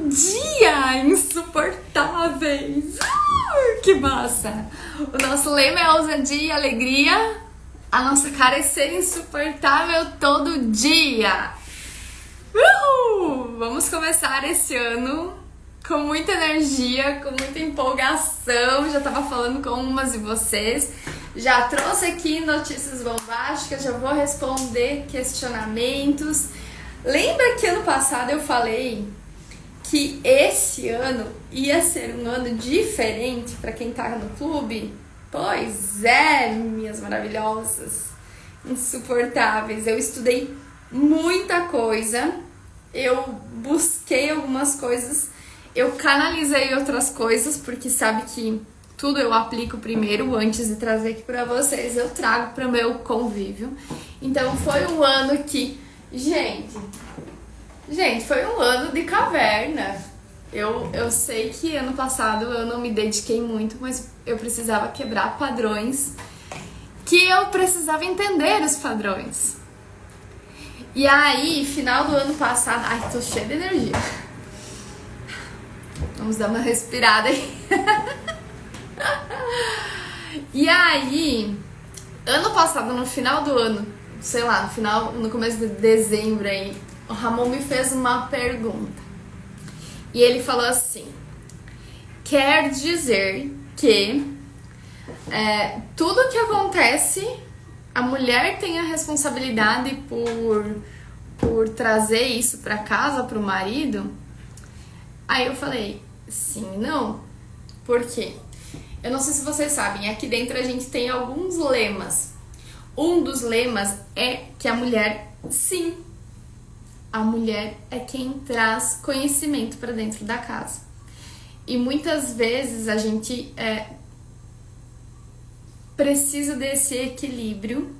dia, insuportáveis! Que massa! O nosso lema é ousadia e alegria. A nossa cara é ser insuportável todo dia. Vamos começar esse ano com muita energia, com muita empolgação. Já tava falando com umas de vocês. Já trouxe aqui notícias bombásticas, já vou responder questionamentos. Lembra que ano passado eu falei que esse ano ia ser um ano diferente para quem tá no clube? Pois é, minhas maravilhosas, insuportáveis. Eu estudei muita coisa, eu busquei algumas coisas, eu canalizei outras coisas, porque sabe que tudo eu aplico primeiro, antes de trazer aqui pra vocês, eu trago para o meu convívio. Então foi um ano que, gente, foi um ano de caverna. Eu sei que ano passado eu não me dediquei muito, mas eu precisava quebrar padrões, que eu precisava entender os padrões. E aí, final do ano passado, ai, tô cheia de energia. Vamos dar uma respirada aí. E aí, ano passado, no final do ano, sei lá, no começo de dezembro aí, o Ramon me fez uma pergunta. E ele falou assim: quer dizer que tudo que acontece, a mulher tem a responsabilidade por trazer isso pra casa, pro marido? Aí eu falei, sim e não. Por quê? Eu não sei se vocês sabem, aqui dentro a gente tem alguns lemas. Um dos lemas é que a mulher, sim, a mulher é quem traz conhecimento para dentro da casa. E muitas vezes a gente precisa desse equilíbrio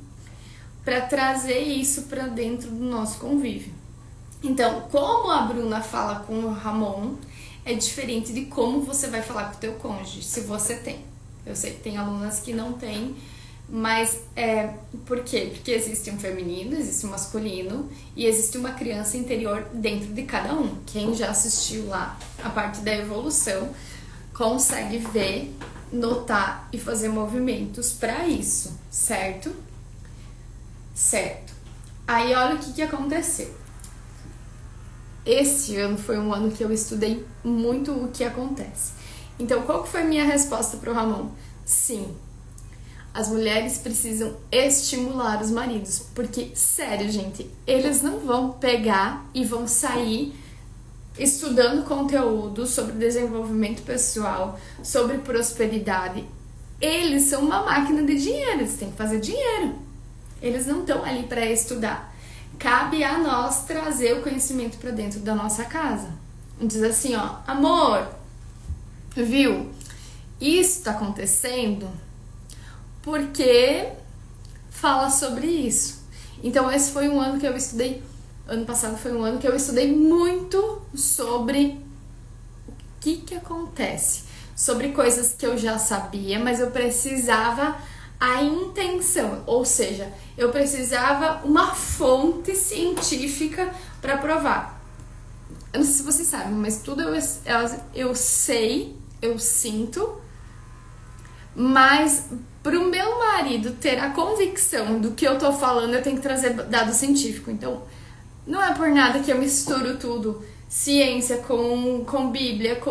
para trazer isso para dentro do nosso convívio. Então, como a Bruna fala com o Ramon, é diferente de como você vai falar com o teu cônjuge, se você tem. Eu sei que tem alunas que não têm, mas por quê? Porque existe um feminino, existe um masculino e existe uma criança interior dentro de cada um. Quem já assistiu lá a parte da evolução consegue ver, notar e fazer movimentos para isso, certo? Certo. Aí olha o que aconteceu. Esse ano foi um ano que eu estudei muito o que acontece. Então, qual que foi a minha resposta pro Ramon? Sim, as mulheres precisam estimular os maridos, porque, sério, gente, eles não vão pegar e vão sair estudando conteúdo sobre desenvolvimento pessoal, sobre prosperidade. Eles são uma máquina de dinheiro, eles têm que fazer dinheiro. Eles não estão ali para estudar. Cabe a nós trazer o conhecimento para dentro da nossa casa. Diz assim, ó, amor, viu? Isso tá acontecendo porque fala sobre isso. Então esse foi um ano que eu estudei, ano passado foi um ano que eu estudei muito sobre o que acontece, sobre coisas que eu já sabia, mas eu precisava a intenção, ou seja, eu precisava uma fonte científica para provar. Eu não sei se vocês sabem, mas tudo eu sei, eu sinto, mas pro meu marido ter a convicção do que eu tô falando, eu tenho que trazer dado científico. Então, não é por nada que eu misturo tudo, ciência com Bíblia,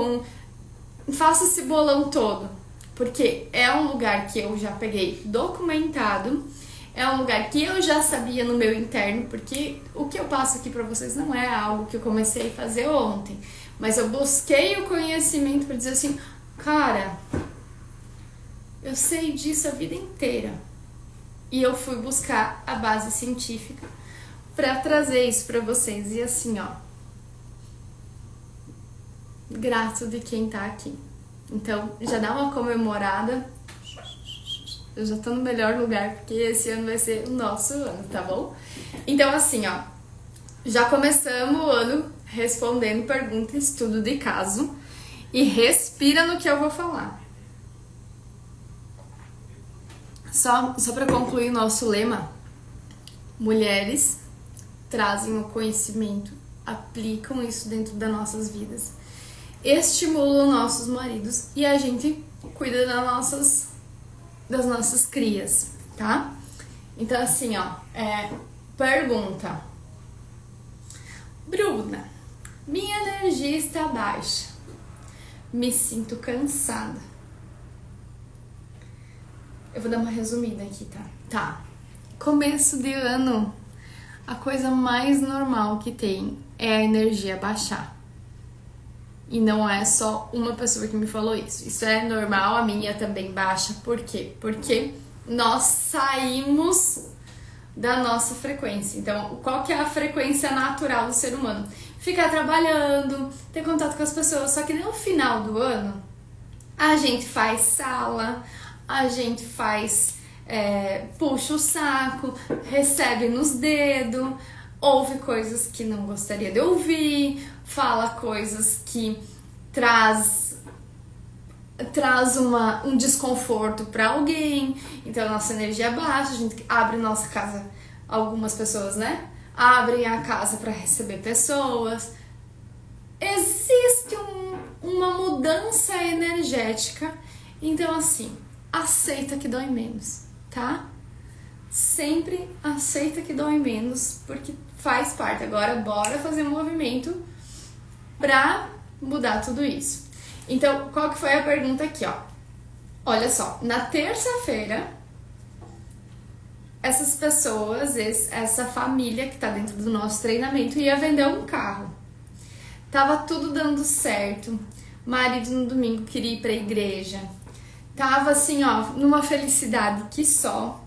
faço esse bolão todo. Porque é um lugar que eu já peguei documentado, é um lugar que eu já sabia no meu interno, porque o que eu passo aqui pra vocês não é algo que eu comecei a fazer ontem, mas eu busquei o conhecimento pra dizer assim, cara, eu sei disso a vida inteira. E eu fui buscar a base científica pra trazer isso pra vocês. E assim, ó, grato de quem tá aqui. Então, já dá uma comemorada. Eu já tô no melhor lugar, porque esse ano vai ser o nosso ano, tá bom? Então, assim, ó, já começamos o ano respondendo pergunta, estudo de caso. E respira no que eu vou falar. Só pra concluir o nosso lema, mulheres trazem o conhecimento aplicam isso dentro das nossas vidas, estimulam nossos maridos e a gente cuida das nossas crias, tá? Então assim, ó, pergunta: Bruna, minha energia está baixa, me sinto cansada. Eu vou dar uma resumida aqui, tá? Tá. Começo de ano, a coisa mais normal que tem é a energia baixar. E não é só uma pessoa que me falou isso. Isso é normal, a minha também baixa. Por quê? Porque nós saímos da nossa frequência. Então, qual que é a frequência natural do ser humano? Ficar trabalhando, ter contato com as pessoas. Só que no final do ano, a gente faz sala, a gente faz, puxa o saco, recebe nos dedos, ouve coisas que não gostaria de ouvir, fala coisas que traz um desconforto para alguém. Então a nossa energia baixa, a gente abre nossa casa, algumas pessoas, né? Abrem a casa para receber pessoas. Existe uma mudança energética. Então assim, aceita que dói menos, tá? Sempre aceita que dói menos, porque faz parte. Agora bora fazer um movimento pra mudar tudo isso. Então, qual que foi a pergunta aqui, ó? Olha só, na terça-feira, essas pessoas, essa família que tá dentro do nosso treinamento ia vender um carro. Tava tudo dando certo. Marido no domingo queria ir pra igreja. Tava assim, ó, numa felicidade que só.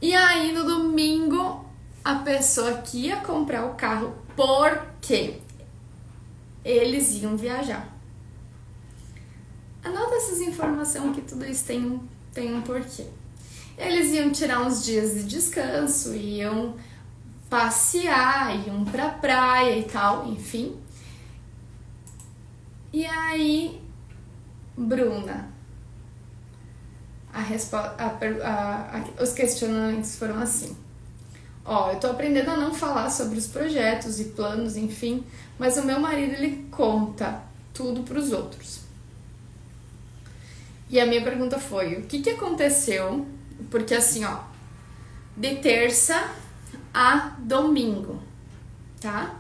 E aí no domingo a pessoa que ia comprar o carro, porque eles iam viajar. Anota essas informações que tudo isso tem um porquê. Eles iam tirar uns dias de descanso, iam passear, iam pra praia e tal, enfim. E aí, Bruna, os questionamentos foram assim: ó, eu tô aprendendo a não falar sobre os projetos e planos, enfim, mas o meu marido, ele conta tudo pros outros. E a minha pergunta foi: o que aconteceu? Porque assim, ó, de terça a domingo, tá?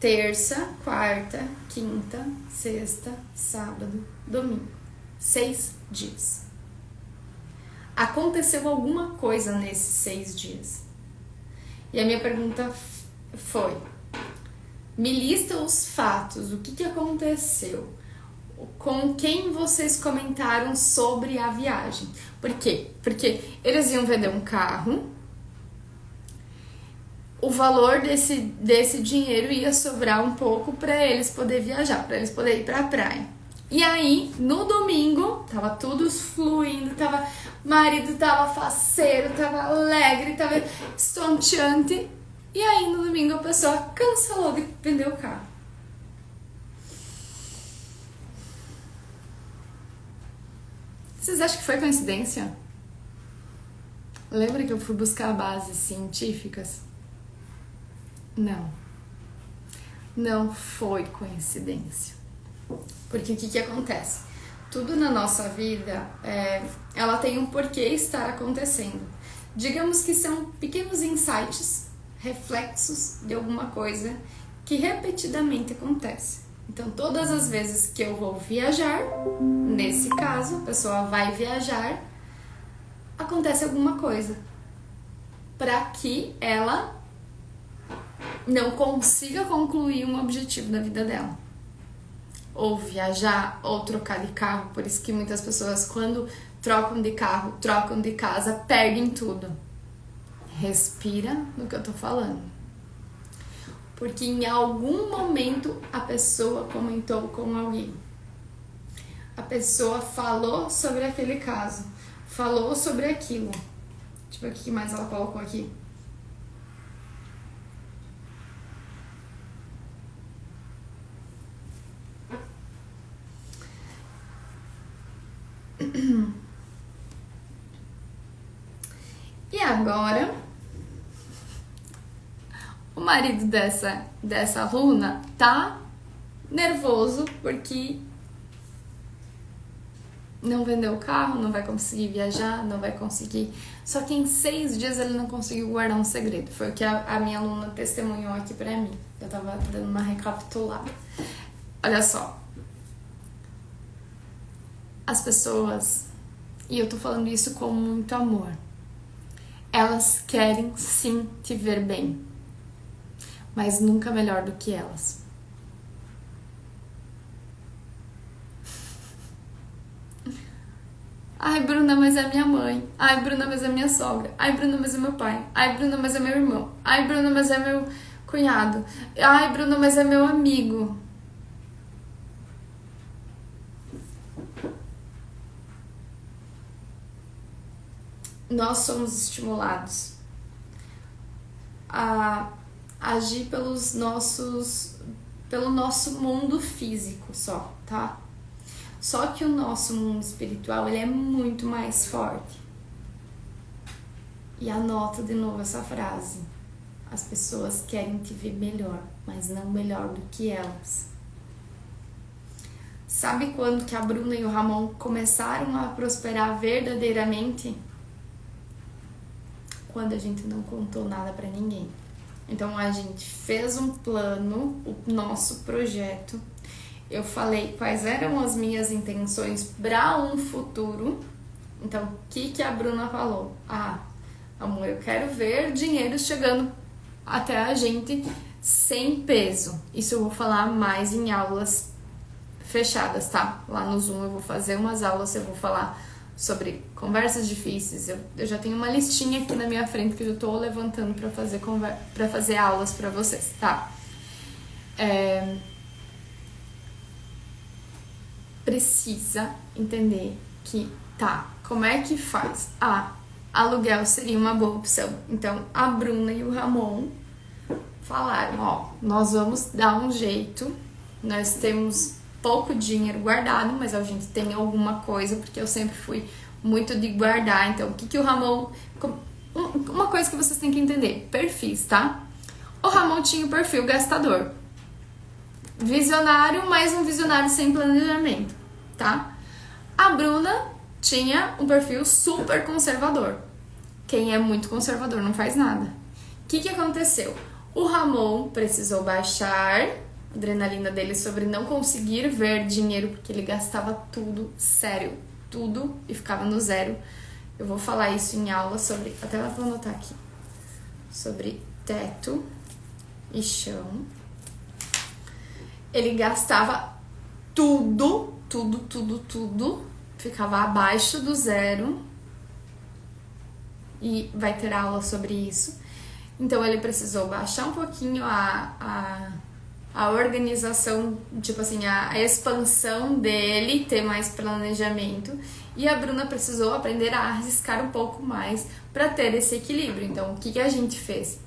Terça, quarta, quinta, sexta, sábado, domingo. 6 dias. Aconteceu alguma coisa nesses 6 dias. E a minha pergunta foi: me lista os fatos, o que aconteceu? Com quem vocês comentaram sobre a viagem? Por quê? Porque eles iam vender um carro, o valor desse dinheiro ia sobrar um pouco para eles poderem viajar, para eles poderem ir para a praia. E aí, no domingo, tava tudo fluindo, marido tava faceiro, tava alegre, tava estonteante. E aí, no domingo, a pessoa cancelou de vender o carro. Vocês acham que foi coincidência? Lembra que eu fui buscar bases científicas? Não. Não foi coincidência. Porque o que acontece? Tudo na nossa vida, ela tem um porquê estar acontecendo. Digamos que são pequenos insights, reflexos de alguma coisa que repetidamente acontece. Então, todas as vezes que eu vou viajar, nesse caso, a pessoa vai viajar, acontece alguma coisa para que ela não consiga concluir um objetivo da vida dela. Ou viajar, ou trocar de carro. Por isso que muitas pessoas, quando trocam de carro, trocam de casa, perdem tudo. Respira no que eu tô falando. Porque em algum momento a pessoa comentou com alguém. A pessoa falou sobre aquele caso. Falou sobre aquilo. Deixa eu ver o que mais ela colocou aqui. E agora O marido dessa aluna tá nervoso porque não vendeu o carro, não vai conseguir viajar, não vai conseguir. Só que em 6 dias ele não conseguiu guardar um segredo. Foi o que a minha aluna testemunhou aqui pra mim. Eu tava dando uma recapitulada. Olha só. As pessoas, e eu tô falando isso com muito amor, elas querem sim te ver bem, mas nunca melhor do que elas. Ai, Bruna, mas é minha mãe. Ai, Bruna, mas é minha sogra. Ai, Bruna, mas é meu pai. Ai, Bruna, mas é meu irmão. Ai, Bruna, mas é meu cunhado. Ai, Bruna, mas é meu amigo. Nós somos estimulados a agir pelo nosso mundo físico só, tá? Só que o nosso mundo espiritual, ele é muito mais forte. E anota de novo essa frase. As pessoas querem te ver melhor, mas não melhor do que elas. Sabe quando que a Bruna e o Ramon começaram a prosperar verdadeiramente? Quando a gente não contou nada pra ninguém. Então a gente fez um plano, o nosso projeto. Eu falei quais eram as minhas intenções para um futuro. Então, o que a Bruna falou? Ah, amor, eu quero ver dinheiro chegando até a gente sem peso. Isso eu vou falar mais em aulas fechadas, tá? Lá no Zoom eu vou fazer umas aulas, eu vou falar sobre conversas difíceis. Eu já tenho uma listinha aqui na minha frente que eu tô levantando para fazer aulas para vocês, tá? Precisa entender que, tá, como é que faz? Aluguel seria uma boa opção. Então, a Bruna e o Ramon falaram, ó, nós vamos dar um jeito, nós temos pouco dinheiro guardado, mas a gente tem alguma coisa, porque eu sempre fui muito de guardar. Então, o que o Ramon... Uma coisa que vocês têm que entender, perfis, tá? O Ramon tinha o perfil gastador. Visionário, mas um visionário sem planejamento, tá? A Bruna tinha um perfil super conservador. Quem é muito conservador não faz nada. O que aconteceu? O Ramon precisou baixar a adrenalina dele sobre não conseguir ver dinheiro, porque ele gastava tudo, sério, tudo, e ficava no zero. Eu vou falar isso em aula sobre, até vou anotar aqui, sobre teto e chão. Ele gastava tudo, ficava abaixo do zero, e vai ter aula sobre isso. Então ele precisou baixar um pouquinho a organização, tipo assim, a expansão dele, ter mais planejamento, e a Bruna precisou aprender a arriscar um pouco mais para ter esse equilíbrio. Então o que a gente fez?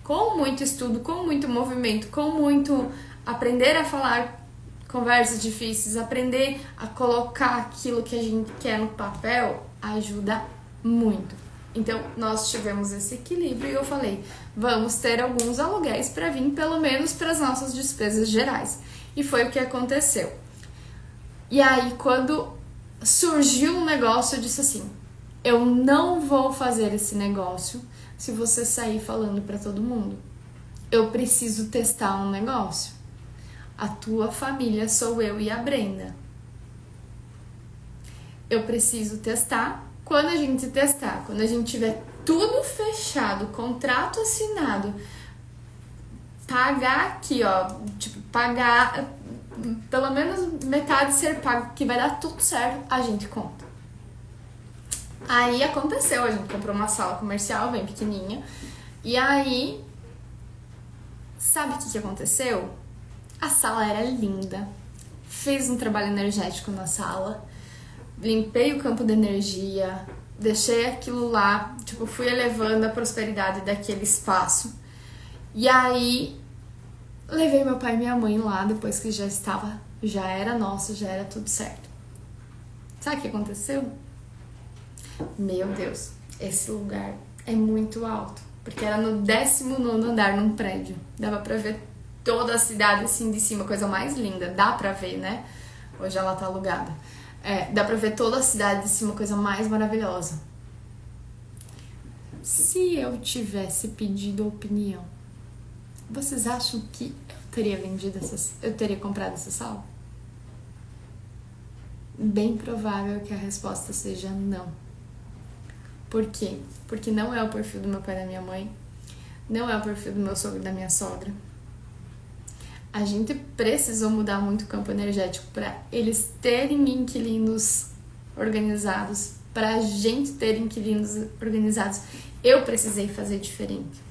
Com muito estudo, com muito movimento, com muito aprender a falar conversas difíceis, aprender a colocar aquilo que a gente quer no papel, ajuda muito. Então, nós tivemos esse equilíbrio e eu falei, vamos ter alguns aluguéis para vir, pelo menos para as nossas despesas gerais. E foi o que aconteceu. E aí, quando surgiu um negócio, eu disse assim, eu não vou fazer esse negócio se você sair falando para todo mundo. Eu preciso testar um negócio. A tua família sou eu e a Brenda. Eu preciso testar. Quando a gente testar, quando a gente tiver tudo fechado, contrato assinado, pagar aqui, ó, tipo, pagar pelo menos metade ser pago, que vai dar tudo certo, a gente conta. Aí aconteceu, a gente comprou uma sala comercial bem pequenininha, e aí, sabe o que aconteceu? A sala era linda, fiz um trabalho energético na sala, limpei o campo de energia, deixei aquilo lá, tipo, fui elevando a prosperidade daquele espaço. E aí, levei meu pai e minha mãe lá, depois que já era nosso, já era tudo certo. Sabe o que aconteceu? Meu Deus, esse lugar é muito alto, porque era no 19º andar num prédio. Dava pra ver toda a cidade assim de cima, coisa mais linda. Dá pra ver, né? Hoje ela tá alugada. Dá pra ver toda a cidade de cima, coisa mais maravilhosa. Se eu tivesse pedido opinião, vocês acham que eu teria comprado essa sala? Bem provável que a resposta seja não. Por quê? Porque não é o perfil do meu pai e da minha mãe, não é o perfil do meu sogro e da minha sogra. A gente precisou mudar muito o campo energético para eles terem inquilinos organizados, para a gente ter inquilinos organizados. Eu precisei fazer diferente.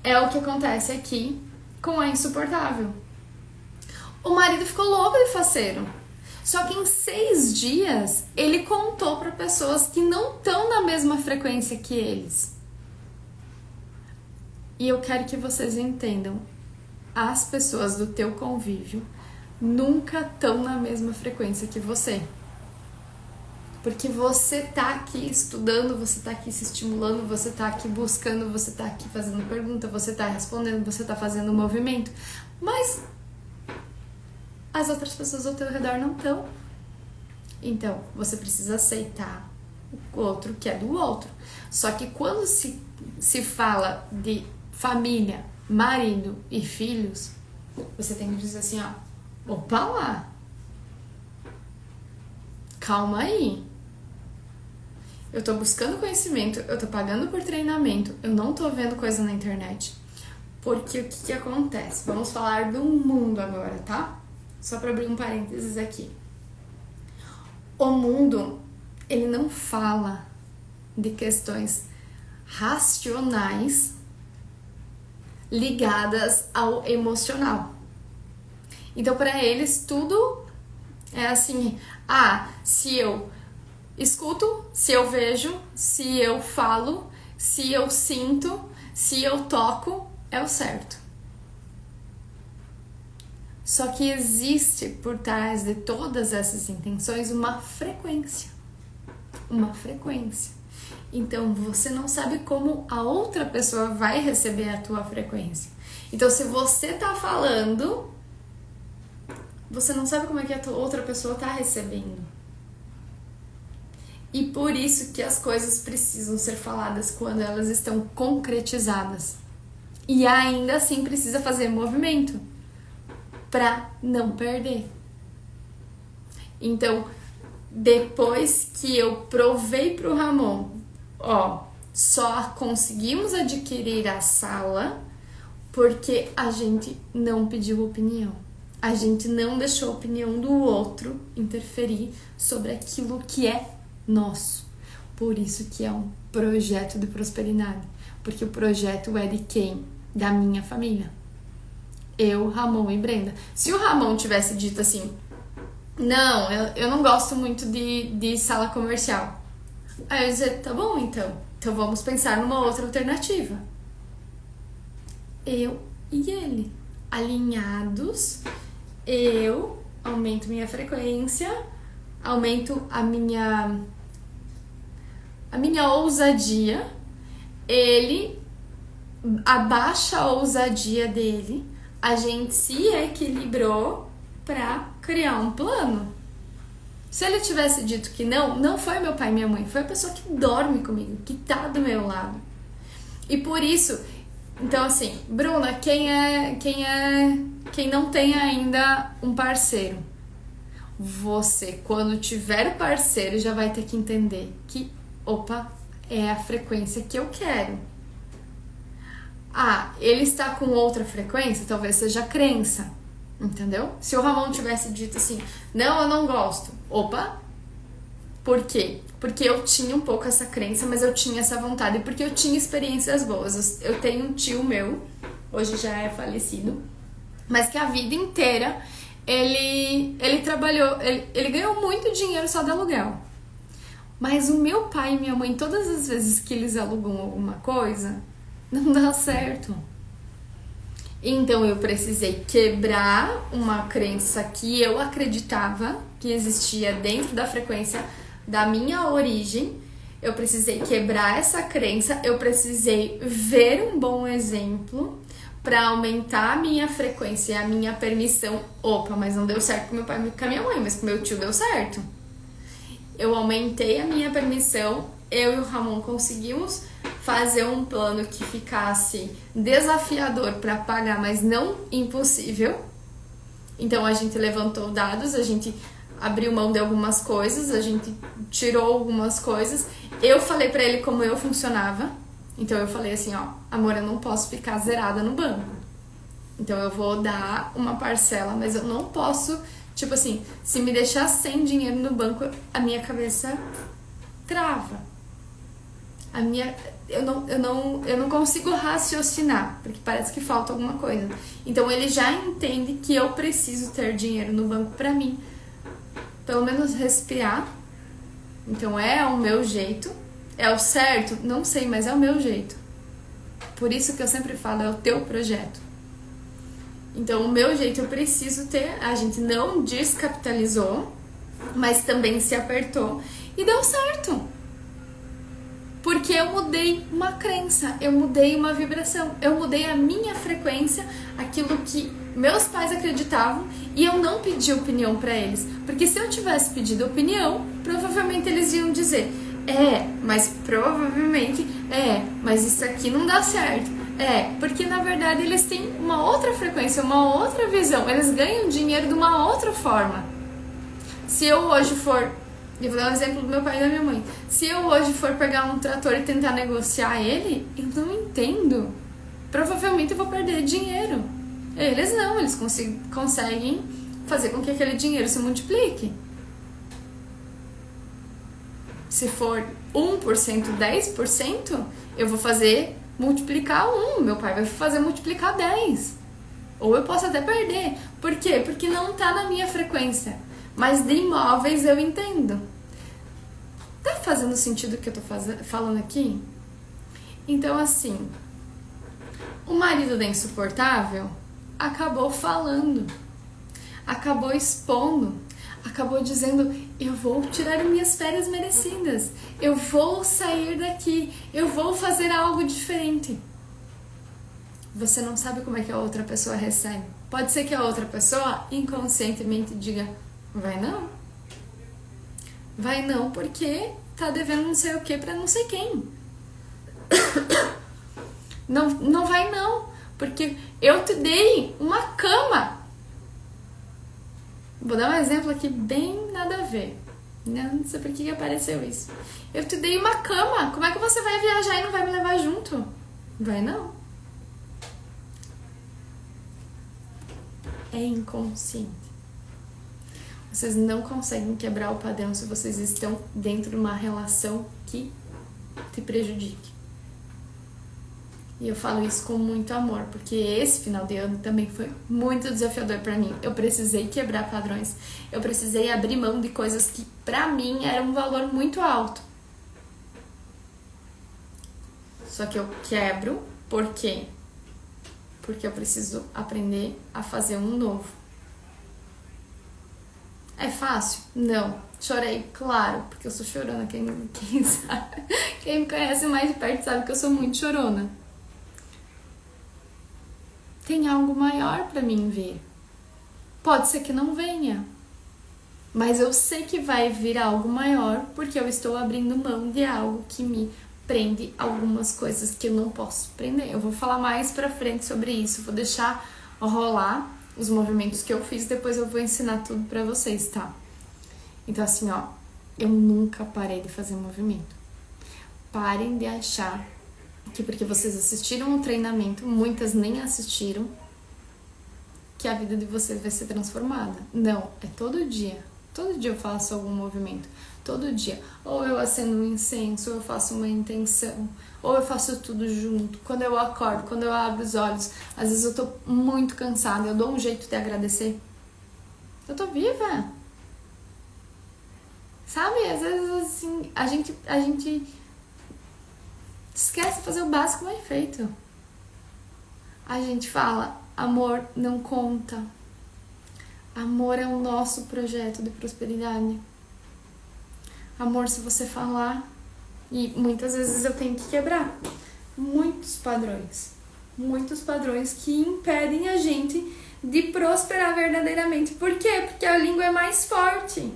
É o que acontece aqui com a insuportável. O marido ficou louco de faceiro. Só que em 6 dias ele contou para pessoas que não estão na mesma frequência que eles. E eu quero que vocês entendam. As pessoas do teu convívio nunca estão na mesma frequência que você. Porque você tá aqui estudando, você tá aqui se estimulando, você tá aqui buscando, você tá aqui fazendo pergunta, você tá respondendo, você tá fazendo movimento. Mas as outras pessoas ao teu redor não estão. Então, você precisa aceitar o outro que é do outro. Só que quando se fala de família, marido e filhos, você tem que dizer assim, ó, opa lá, calma aí, eu tô buscando conhecimento, eu tô pagando por treinamento, eu não tô vendo coisa na internet, porque o que acontece? Vamos falar do mundo agora, tá? Só para abrir um parênteses aqui. O mundo, ele não fala de questões racionais ligadas ao emocional. Então, para eles, tudo é assim, se eu escuto, se eu vejo, se eu falo, se eu sinto, se eu toco, é o certo. Só que existe por trás de todas essas intenções uma frequência. Uma frequência. Então, você não sabe como a outra pessoa vai receber a tua frequência. Então, se você tá falando, você não sabe como é que a outra pessoa tá recebendo. E por isso que as coisas precisam ser faladas quando elas estão concretizadas. E ainda assim precisa fazer movimento para não perder. Então, depois que eu provei pro Ramon, só conseguimos adquirir a sala porque a gente não pediu opinião. A gente não deixou a opinião do outro interferir sobre aquilo que é nosso. Por isso que é um projeto de prosperidade. Porque o projeto é de quem? Da minha família. Eu, Ramon e Brenda. Se o Ramon tivesse dito assim, não, eu não gosto muito de sala comercial. Aí eu ia dizer, tá bom então vamos pensar numa outra alternativa. Eu e ele, alinhados, eu aumento minha frequência, aumento a minha ousadia, ele abaixa a ousadia dele, a gente se equilibrou pra criar um plano. Se ele tivesse dito que não foi meu pai e minha mãe, foi a pessoa que dorme comigo, que tá do meu lado. E por isso, então assim, Bruna, quem não tem ainda um parceiro? Você, quando tiver o parceiro, já vai ter que entender que, é a frequência que eu quero. Ele está com outra frequência, talvez seja crença. Entendeu? Se o Ramon tivesse dito assim, não, eu não gosto. Por quê? Porque eu tinha um pouco essa crença, mas eu tinha essa vontade, porque eu tinha experiências boas. Eu tenho um tio meu, hoje já é falecido, mas que a vida inteira ele trabalhou, ele ganhou muito dinheiro só de aluguel. Mas o meu pai e minha mãe, todas as vezes que eles alugam alguma coisa, não dá certo. Então eu precisei quebrar uma crença que eu acreditava que existia dentro da frequência da minha origem, eu precisei quebrar essa crença, eu precisei ver um bom exemplo para aumentar a minha frequência e a minha permissão. Opa, mas não deu certo com meu pai e com a minha mãe, mas com meu tio deu certo. Eu aumentei a minha permissão, eu e o Ramon conseguimos fazer um plano que ficasse desafiador para pagar, mas não impossível. Então a gente levantou dados, a gente abriu mão de algumas coisas, a gente tirou algumas coisas. Eu falei pra ele como eu funcionava. Então eu falei assim, ó, amor, eu não posso ficar zerada no banco. Então eu vou dar uma parcela, mas eu não posso, tipo assim, se me deixar sem dinheiro no banco, a minha cabeça trava. Eu não consigo raciocinar, porque parece que falta alguma coisa. Então ele já entende que eu preciso ter dinheiro no banco pra mim, pelo menos respirar. Então é o meu jeito. É o certo? Não sei, mas é o meu jeito. Por isso que eu sempre falo, é o teu projeto. Então o meu jeito eu preciso ter. A gente não descapitalizou, mas também se apertou e deu certo. Porque eu mudei uma crença, eu mudei uma vibração, eu mudei a minha frequência, aquilo que meus pais acreditavam, e eu não pedi opinião pra eles. Porque se eu tivesse pedido opinião, provavelmente eles iam dizer, mas provavelmente, mas isso aqui não dá certo. Porque na verdade eles têm uma outra frequência, uma outra visão, eles ganham dinheiro de uma outra forma. Se eu hoje for... Eu vou dar um exemplo do meu pai e da minha mãe. Se eu hoje for pegar um trator e tentar negociar ele, eu não entendo. Provavelmente eu vou perder dinheiro. Eles não, eles conseguem fazer com que aquele dinheiro se multiplique. Se for 1%, 10%, eu vou fazer multiplicar 1. Meu pai vai fazer multiplicar 10. Ou eu posso até perder. Por quê? Porque não tá na minha frequência. Mas de imóveis eu entendo. Tá fazendo sentido o que eu tô falando aqui? Então, assim, o marido da insuportável acabou falando, acabou expondo, acabou dizendo, eu vou tirar minhas férias merecidas, eu vou sair daqui, eu vou fazer algo diferente. Você não sabe como é que a outra pessoa recebe. Pode ser que a outra pessoa inconscientemente diga, vai não. Vai não porque tá devendo não sei o que pra não sei quem. Não vai não, porque eu te dei uma cama. Vou dar um exemplo aqui bem nada a ver. Não sei por que apareceu isso. Eu te dei uma cama, como é que você vai viajar e não vai me levar junto? Vai não. É inconsciente. Vocês não conseguem quebrar o padrão se vocês estão dentro de uma relação que te prejudique. E eu falo isso com muito amor, porque esse final de ano também foi muito desafiador pra mim. Eu precisei quebrar padrões, eu precisei abrir mão de coisas que pra mim eram um valor muito alto. Só que eu quebro, por quê? Porque eu preciso aprender a fazer um novo. É fácil? Não. Chorei, claro, porque eu sou chorona. Quem sabe, quem me conhece mais de perto sabe que eu sou muito chorona. Tem algo maior pra mim ver. Pode ser que não venha, mas eu sei que vai vir algo maior porque eu estou abrindo mão de algo que me prende algumas coisas que eu não posso prender. Eu vou falar mais pra frente sobre isso, vou deixar rolar os movimentos que eu fiz, depois eu vou ensinar tudo pra vocês, tá? Então assim, ó, eu nunca parei de fazer movimento. Parem de achar que porque vocês assistiram o treinamento, muitas nem assistiram, que a vida de vocês vai ser transformada. Não, é todo dia. Todo dia eu faço algum movimento. Todo dia. Ou eu acendo um incenso, ou eu faço uma intenção, ou eu faço tudo junto. Quando eu acordo, quando eu abro os olhos, às vezes eu tô muito cansada, eu dou um jeito de agradecer. Eu tô viva. Sabe? Às vezes assim, a gente esquece de fazer o básico bem feito. A gente fala, amor não conta. Amor é o nosso projeto de prosperidade. Amor, se você falar, E muitas vezes eu tenho que quebrar muitos padrões que impedem a gente de prosperar verdadeiramente. Por quê? Porque a língua é mais forte.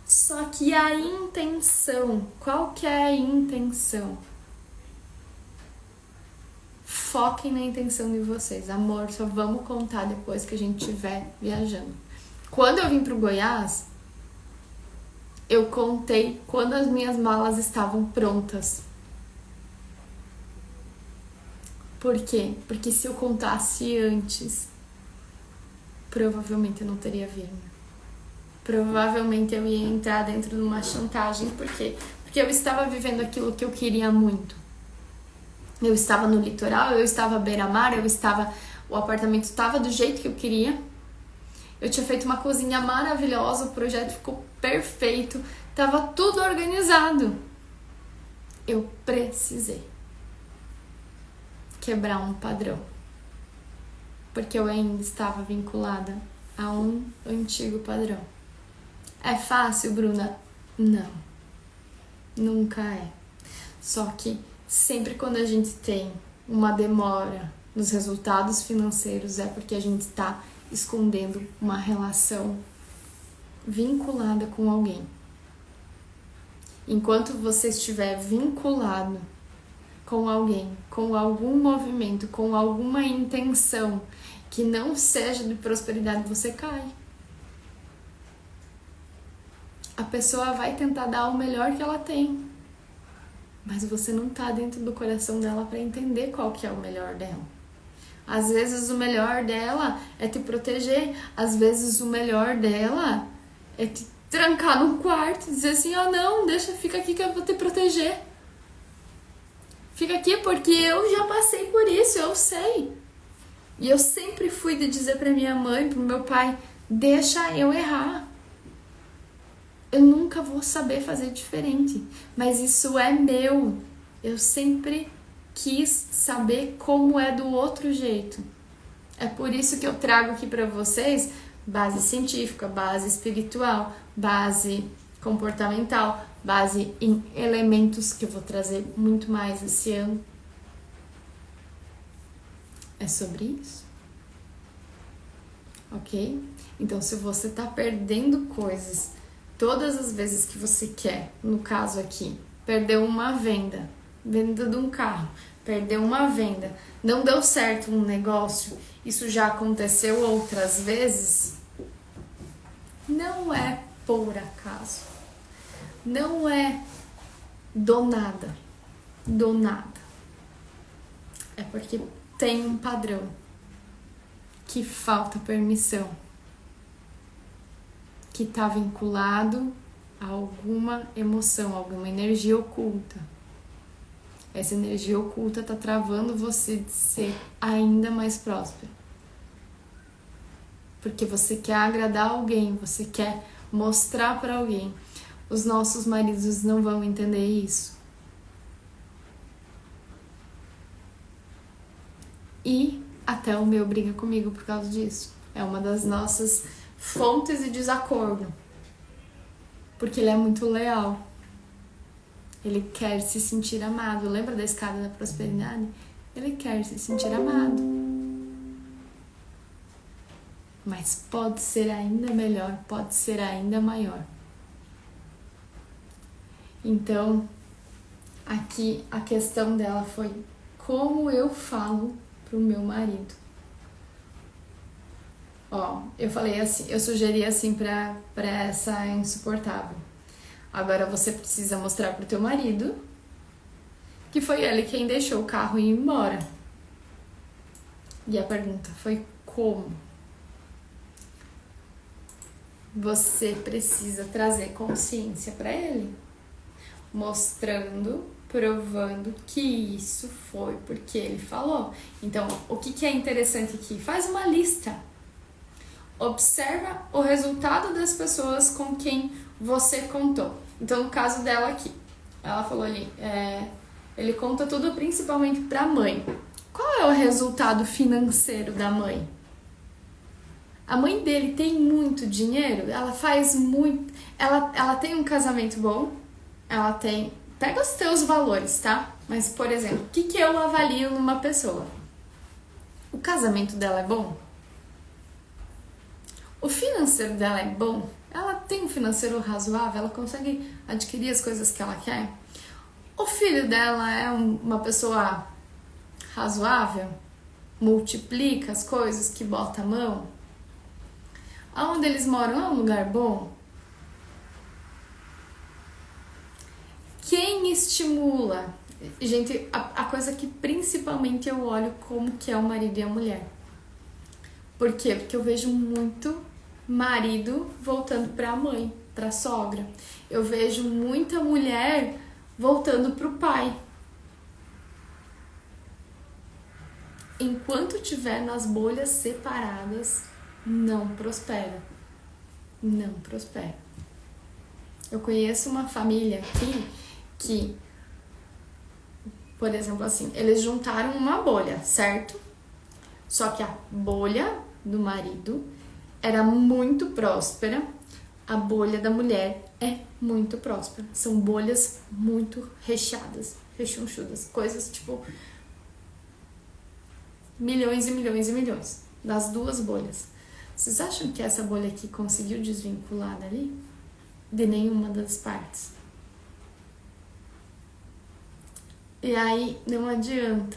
Só que a intenção, qual que é a intenção? Foquem na intenção de vocês. Amor, só vamos contar depois que a gente estiver viajando. Quando eu vim pro Goiás, eu contei quando as minhas malas estavam prontas. Por quê? Porque se eu contasse antes, provavelmente eu não teria vindo. Provavelmente eu ia entrar dentro de uma chantagem. Por quê? Porque eu estava vivendo aquilo que eu queria muito. Eu estava no litoral, eu estava à beira-mar, o apartamento estava do jeito que eu queria. Eu tinha feito uma cozinha maravilhosa, o projeto ficou perfeito, estava tudo organizado. Eu precisei quebrar um padrão, porque eu ainda estava vinculada a um antigo padrão. É fácil, Bruna? Não, nunca é. Só que sempre quando a gente tem uma demora nos resultados financeiros é porque a gente está escondendo uma relação vinculada com alguém. Enquanto você estiver vinculado com alguém, com algum movimento, com alguma intenção que não seja de prosperidade, você cai. A pessoa vai tentar dar o melhor que ela tem, mas você não tá dentro do coração dela para entender qual que é o melhor dela. Às vezes o melhor dela é te proteger, às vezes o melhor dela é te trancar num quarto e dizer assim, não, fica aqui que eu vou te proteger. Fica aqui porque eu já passei por isso, eu sei. E eu sempre fui de dizer pra minha mãe, pro meu pai, deixa eu errar. Eu nunca vou saber fazer diferente, mas isso é meu. Eu sempre quis saber como é do outro jeito. É por isso que eu trago aqui pra vocês base científica, base espiritual, base comportamental, base em elementos que eu vou trazer muito mais esse ano. É sobre isso. Ok? Então, se você tá perdendo coisas todas as vezes que você quer, no caso aqui, perdeu uma venda de um carro, perdeu uma venda, não deu certo um negócio, isso já aconteceu outras vezes, não é por acaso, não é do nada, é porque tem um padrão que falta permissão, que está vinculado a alguma emoção, alguma energia oculta. Essa energia oculta está travando você de ser ainda mais próspero. Porque você quer agradar alguém, você quer mostrar para alguém. Os nossos maridos não vão entender isso. E até o meu briga comigo por causa disso. É uma das nossas fontes de desacordo, porque ele é muito leal, ele quer se sentir amado. Lembra da escada da prosperidade? Ele quer se sentir amado, mas pode ser ainda melhor, pode ser ainda maior. Então aqui a questão dela foi como eu falo pro meu marido. Eu falei assim, eu sugeri assim pra essa insuportável. Agora você precisa mostrar pro teu marido que foi ele quem deixou o carro ir embora. E a pergunta foi como? Você precisa trazer consciência pra ele, mostrando, provando que isso foi porque ele falou. Então, o que é interessante aqui? Faz uma lista. Observa o resultado das pessoas com quem você contou. Então, no caso dela aqui, ela falou ali, ele conta tudo principalmente para a mãe. Qual é o resultado financeiro da mãe? A mãe dele tem muito dinheiro, ela faz muito... Ela tem um casamento bom, ela tem pega os teus valores, tá? Mas, por exemplo, o que eu avalio numa pessoa? O casamento dela é bom? O financeiro dela é bom? Ela tem um financeiro razoável? Ela consegue adquirir as coisas que ela quer? O filho dela é uma pessoa razoável? Multiplica as coisas que bota a mão? Aonde eles moram é um lugar bom? Quem estimula? Gente, a coisa que principalmente eu olho como que é o marido e a mulher. Por quê? Porque eu vejo muito marido voltando para a mãe, para a sogra. Eu vejo muita mulher voltando para o pai. Enquanto tiver nas bolhas separadas, não prospera. Não prospera. Eu conheço uma família aqui que, por exemplo, assim, eles juntaram uma bolha, certo? Só que a bolha do marido era muito próspera, a bolha da mulher é muito próspera. São bolhas muito recheadas, rechonchudas, coisas tipo milhões e milhões e milhões das duas bolhas. Vocês acham que essa bolha aqui conseguiu desvincular dali? De nenhuma das partes. E aí não adianta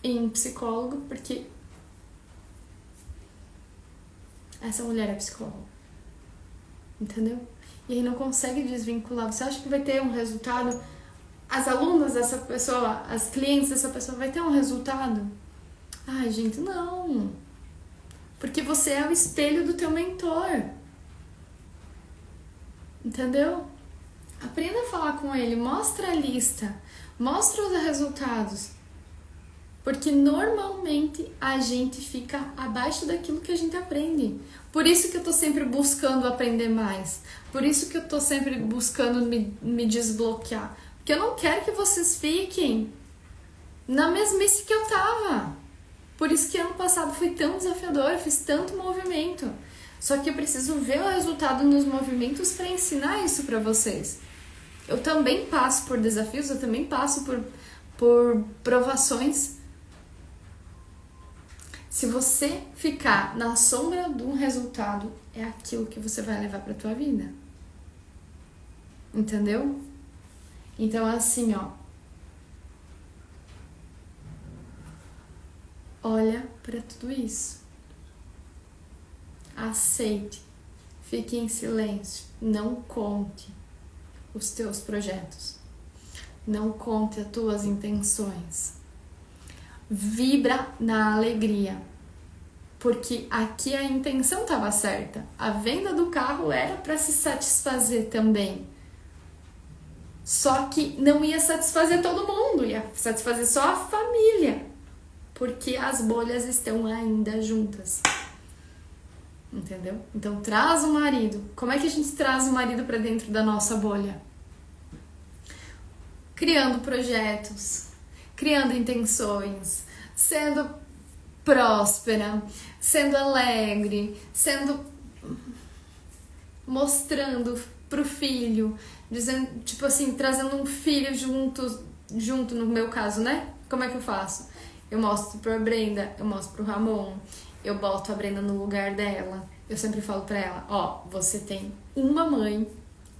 ir em psicólogo, porque essa mulher é psicóloga. Entendeu? E aí não consegue desvincular. Você acha que vai ter um resultado? As alunas dessa pessoa, as clientes dessa pessoa, vai ter um resultado? Ai, gente, não. Porque você é o espelho do teu mentor. Entendeu? Aprenda a falar com ele, mostra a lista, mostra os resultados. Porque normalmente a gente fica abaixo daquilo que a gente aprende. Por isso que eu tô sempre buscando aprender mais. Por isso que eu tô sempre buscando me desbloquear. Porque eu não quero que vocês fiquem na mesmice que eu tava. Por isso que ano passado foi tão desafiador, eu fiz tanto movimento. Só que eu preciso ver o resultado nos movimentos para ensinar isso para vocês. Eu também passo por desafios, eu também passo por provações. Se você ficar na sombra de um resultado, é aquilo que você vai levar para tua vida. Entendeu? Então, assim, ó. Olha para tudo isso. Aceite. Fique em silêncio. Não conte os teus projetos. Não conte as tuas intenções. Vibra na alegria. Porque aqui a intenção estava certa. A venda do carro era para se satisfazer também. Só que não ia satisfazer todo mundo, ia satisfazer só a família. Porque as bolhas estão ainda juntas. Entendeu? Então traz o marido. Como é que a gente traz o marido para dentro da nossa bolha? Criando projetos, criando intenções, sendo próspera, sendo alegre, mostrando pro filho, dizendo, tipo assim, trazendo um filho junto no meu caso, né? Como é que eu faço? Eu mostro pra Brenda, eu mostro pro Ramon, eu boto a Brenda no lugar dela. Eu sempre falo pra ela, ó, você tem uma mãe,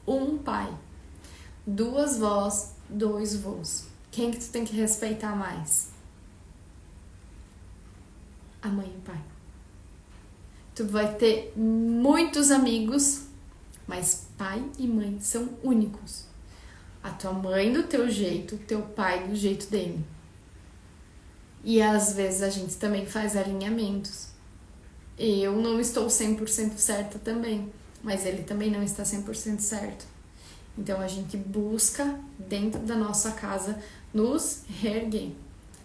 um pai, 2 vós, 2 vós. Quem que tu tem que respeitar mais? A mãe e o pai. Tu vai ter muitos amigos, mas pai e mãe são únicos. A tua mãe do teu jeito, teu pai do jeito dele. E às vezes a gente também faz alinhamentos. Eu não estou 100% certa também, mas ele também não está 100% certo. Então a gente busca dentro da nossa casa nos reerguer.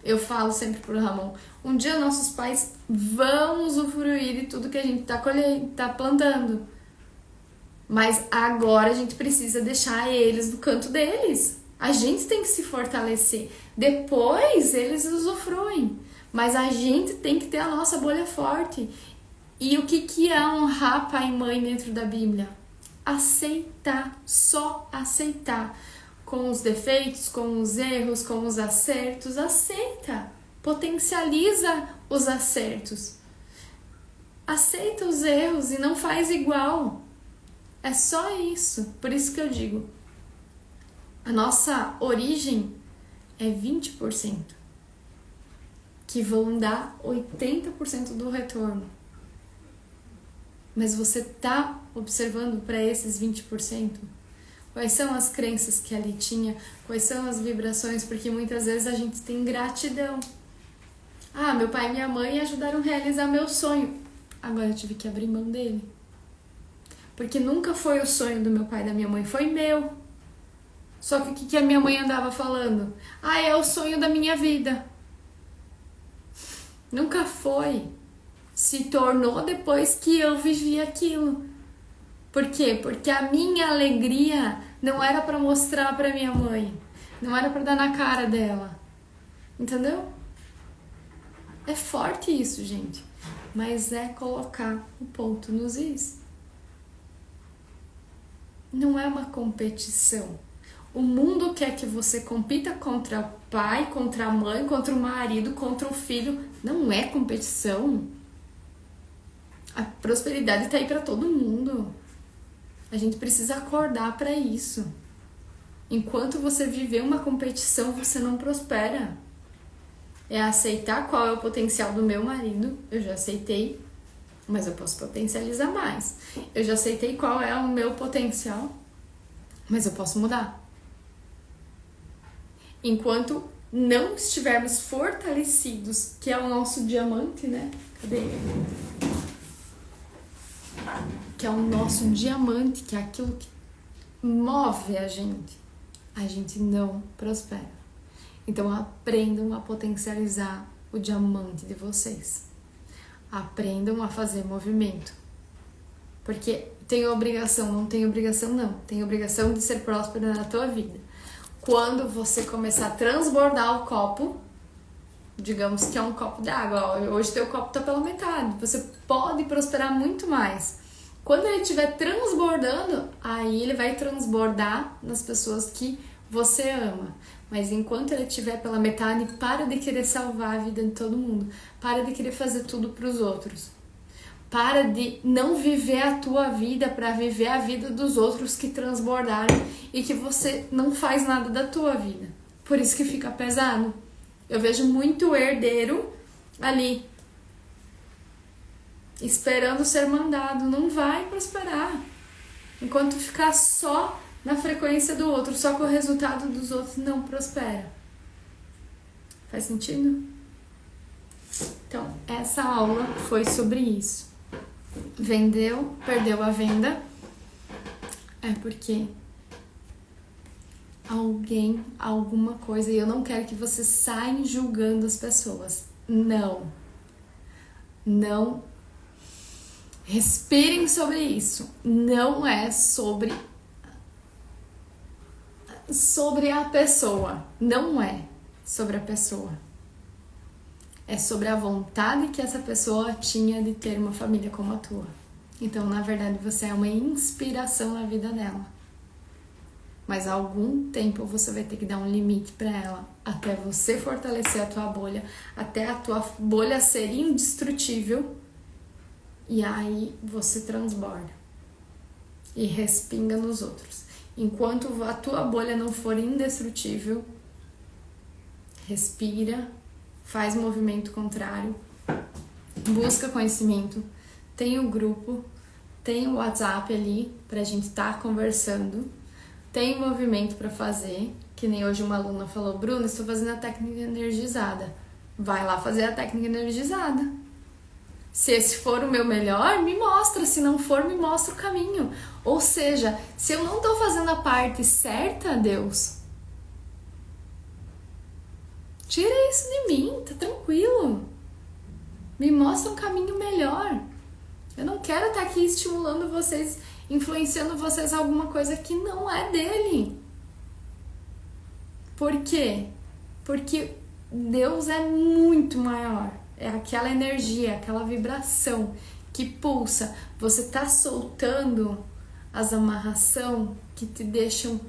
Eu falo sempre pro Ramon, um dia nossos pais vão usufruir de tudo que a gente tá plantando. Mas agora a gente precisa deixar eles no canto deles. A gente tem que se fortalecer. Depois eles usufruem. Mas a gente tem que ter a nossa bolha forte. E o que é honrar pai e mãe dentro da Bíblia? aceitar, só aceitar. Com os defeitos, com os erros, com os acertos, aceita. Potencializa os acertos. Aceita os erros e não faz igual. É só isso. Por isso que eu digo, a nossa origem é 20%, que vão dar 80% do retorno. Mas você tá observando para esses 20%? Quais são as crenças que ali tinha? Quais são as vibrações? Porque muitas vezes a gente tem gratidão. Ah, meu pai e minha mãe ajudaram a realizar meu sonho. Agora eu tive que abrir mão dele. Porque nunca foi o sonho do meu pai e da minha mãe, foi meu. Só que o que a minha mãe andava falando? Ah, é o sonho da minha vida. Nunca foi. Se tornou depois que eu vivi aquilo. Por quê? Porque a minha alegria não era para mostrar para minha mãe. Não era para dar na cara dela. Entendeu? É forte isso, gente. Mas é colocar o ponto nos is. Não é uma competição. O mundo quer que você compita contra o pai, contra a mãe, contra o marido, contra o filho. Não é competição. A prosperidade tá aí para todo mundo. A gente precisa acordar para isso. Enquanto você viver uma competição, você não prospera. É aceitar qual é o potencial do meu marido. Eu já aceitei, mas eu posso potencializar mais. Eu já aceitei qual é o meu potencial, mas eu posso mudar. Enquanto não estivermos fortalecidos, que é o nosso diamante, né? Cadê ele? Que é o nosso diamante, que é aquilo que move a gente não prospera. Então aprendam a potencializar o diamante de vocês. Aprendam a fazer movimento. Porque tem obrigação, não tem obrigação não. Tem obrigação de ser próspera na tua vida. Quando você começar a transbordar o copo, digamos que é um copo d'água, hoje teu copo tá pela metade, você pode prosperar muito mais. Quando ele estiver transbordando, aí ele vai transbordar nas pessoas que você ama. Mas enquanto ele estiver pela metade, para de querer salvar a vida de todo mundo. Para de querer fazer tudo para os outros. Para de não viver a tua vida para viver a vida dos outros que transbordaram e que você não faz nada da tua vida. Por isso que fica pesado. Eu vejo muito herdeiro ali, esperando ser mandado. Não vai prosperar. Enquanto ficar só na frequência do outro, só com o resultado dos outros, não prospera. Faz sentido? Então, essa aula foi sobre isso. Vendeu, perdeu a venda, é porque alguém, alguma coisa, e eu não quero que vocês saiam julgando as pessoas. Não. Respirem sobre isso. Não é sobre a pessoa. Não é sobre a pessoa. É sobre a vontade que essa pessoa tinha de ter uma família como a tua. Então, na verdade, você é uma inspiração na vida dela. Mas há algum tempo você vai ter que dar um limite para ela, até você fortalecer a tua bolha, até a tua bolha ser indestrutível, e aí você transborda e respinga nos outros. Enquanto a tua bolha não for indestrutível, respira, faz movimento contrário, busca conhecimento, tem o grupo, tem o WhatsApp ali pra gente estar conversando, tem movimento pra fazer, que nem hoje uma aluna falou, Bruna, estou fazendo a técnica energizada. Vai lá fazer a técnica energizada. Se esse for o meu melhor, me mostra, se não for, me mostra o caminho. Ou seja, se eu não tô fazendo a parte certa, Deus, tira isso de mim, tá tranquilo. Me mostra um caminho melhor. Eu não quero estar aqui estimulando vocês, influenciando vocês a alguma coisa que não é dele. Por quê? Porque Deus é muito maior. É aquela energia, aquela vibração que pulsa. Você tá soltando as amarração que te deixam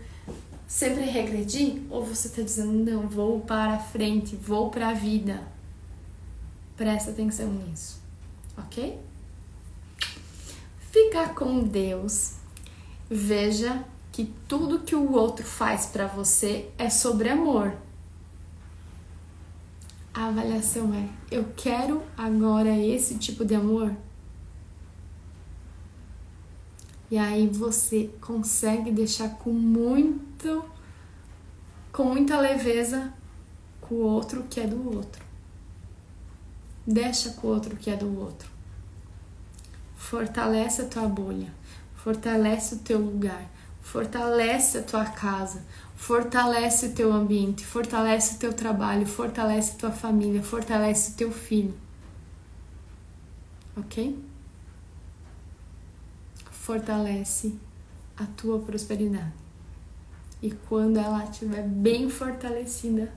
sempre regredir, ou você está dizendo, não, vou para a frente, vou para a vida. Presta atenção nisso, ok? Fica com Deus. Veja que tudo que o outro faz para você é sobre amor. A avaliação é, eu quero agora esse tipo de amor? E aí você consegue deixar com muita leveza com o outro que é do outro. Deixa com o outro que é do outro. Fortalece a tua bolha. Fortalece o teu lugar. Fortalece a tua casa. Fortalece o teu ambiente. Fortalece o teu trabalho. Fortalece a tua família. Fortalece o teu filho. Ok? Fortalece a tua prosperidade. E quando ela estiver bem fortalecida,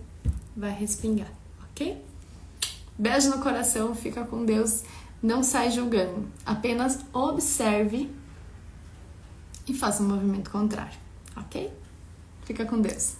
vai respingar, ok? Beijo no coração, fica com Deus, não sai julgando, apenas observe e faça um movimento contrário, ok? Fica com Deus.